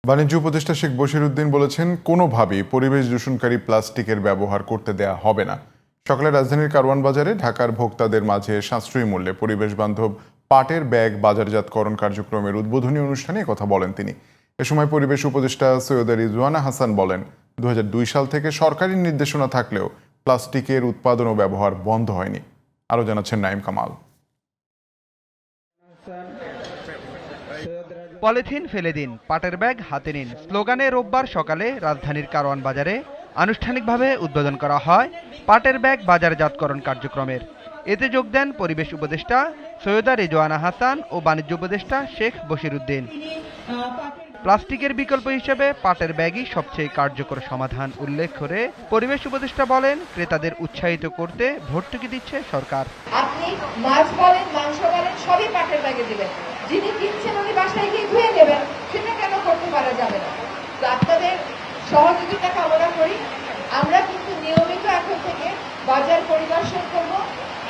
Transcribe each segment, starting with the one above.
বাণিজ্য উপদেষ্টা শেখ বশিরউদ্দিন বলেছেন, কোনোভাবেই পরিবেশ দূষণকারী প্লাস্টিকের ব্যবহার করতে দেয়া হবে না। সকালে রাজধানীর কারওয়ান বাজারে ঢাকার ভোক্তাদের মাঝে সাশ্রয়ী মূল্যে পরিবেশ বান্ধব পাটের ব্যাগ বাজারজাতকরণ কার্যক্রমের উদ্বোধনী অনুষ্ঠানে কথা বলেন তিনি। এ সময় পরিবেশ উপদেষ্টা সৈয়দা রিজওয়ানা হাসান বলেন, 2002 সাল থেকে সরকারি নির্দেশনা থাকলেও প্লাস্টিকের উৎপাদন ও ব্যবহার বন্ধ হয়নি। আরও জানাচ্ছেন নাইম কামাল। পলিথিন ফেলে দিন, পাটের ব্যাগ হাতে নিন স্লোগানে রোববার সকালে রাজধানীর কারওয়ান বাজারে আনুষ্ঠানিকভাবে উদ্বোধন করা হয় পাটের ব্যাগ বাজারজাতকরণ কার্যক্রমের। এতে যোগ দেন পরিবেশ উপদেষ্টা সৈয়দা রিজওয়ানা হাসান ও বাণিজ্য উপদেষ্টা শেখ বশিরউদ্দিন। প্লাস্টিকের বিকল্প হিসেবে পাটের ব্যাগই সবচেয়ে কার্যকর সমাধান উল্লেখ করে পরিবেশ উপদেষ্টা বলেন, ক্রেতাদের উৎসাহিত করতে ভর্তুকি দিচ্ছে সরকার। আপনি মাছ বলেন, মাংস বলেন, সবই পাটের ব্যাগে দিবেন। যিনি কিনছেন উনি বাসায় গিয়ে ধুয়ে নেবেন, সেটা কেন করতে পারা যাবে না? তো আপনাদের সহযোগিতা কামনা করি। আমরা কিন্তু নিয়মিত এখন থেকে বাজার পরিদর্শন করব।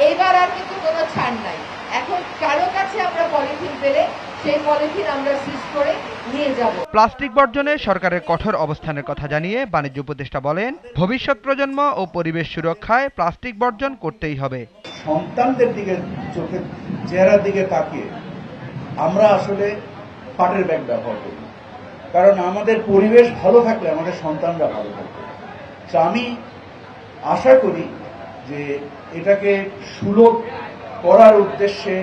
এইবার আর কিন্তু কোনো ছাড় নাই। এখন কারো কাছে আমরা পলিথিন পেলে সেই পলিথিন আমরা সিজ করে নিয়ে যাব। প্লাস্টিক বর্জনে সরকারের কঠোর অবস্থানের কথা জানিয়ে বাণিজ্য উপদেষ্টা বলেন, ভবিষ্যৎ প্রজন্ম ও পরিবেশ সুরক্ষায় প্লাস্টিক বর্জন করতেই হবে। সন্তানদের দিকে চোখের চেহারার দিকে তাকিয়ে আমরা আসলে পাটের ব্যাগ ব্যবহার করি, কারণ আমাদের পরিবেশ ভালো থাকলে আমাদের সন্তানরা ভালো থাকবে। তো আমি আশা করি যে এটাকে সুলভ করার উদ্দেশ্যে,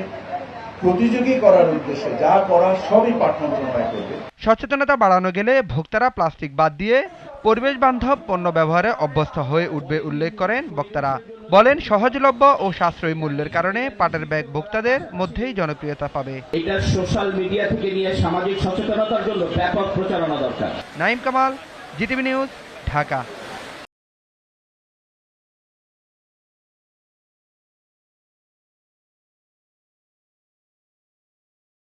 প্রতিযোগী করার উদ্দেশ্যে যা করার সবই পাট মন্ত্রণালয় করবে। সচেতনতা বাড়ানো গেলে ভোক্তারা প্লাস্টিক বাদ দিয়ে পরিবেশ বান্ধব পণ্য ব্যবহারে অভ্যস্ত হয়ে উঠবে উল্লেখ করেন বক্তারা। বলেন, সহজলভ্য ও সাশ্রয়ী মূল্যের কারণে পাটের ব্যাগ ভোক্তাদের মধ্যেই জনপ্রিয়তা পাবে। এটা সোশ্যাল মিডিয়া থেকে নিয়ে সামাজিক সচেতনতার জন্য ব্যাপক প্রচারণা দরকার। Naim Kamal, GTV news, Dhaka.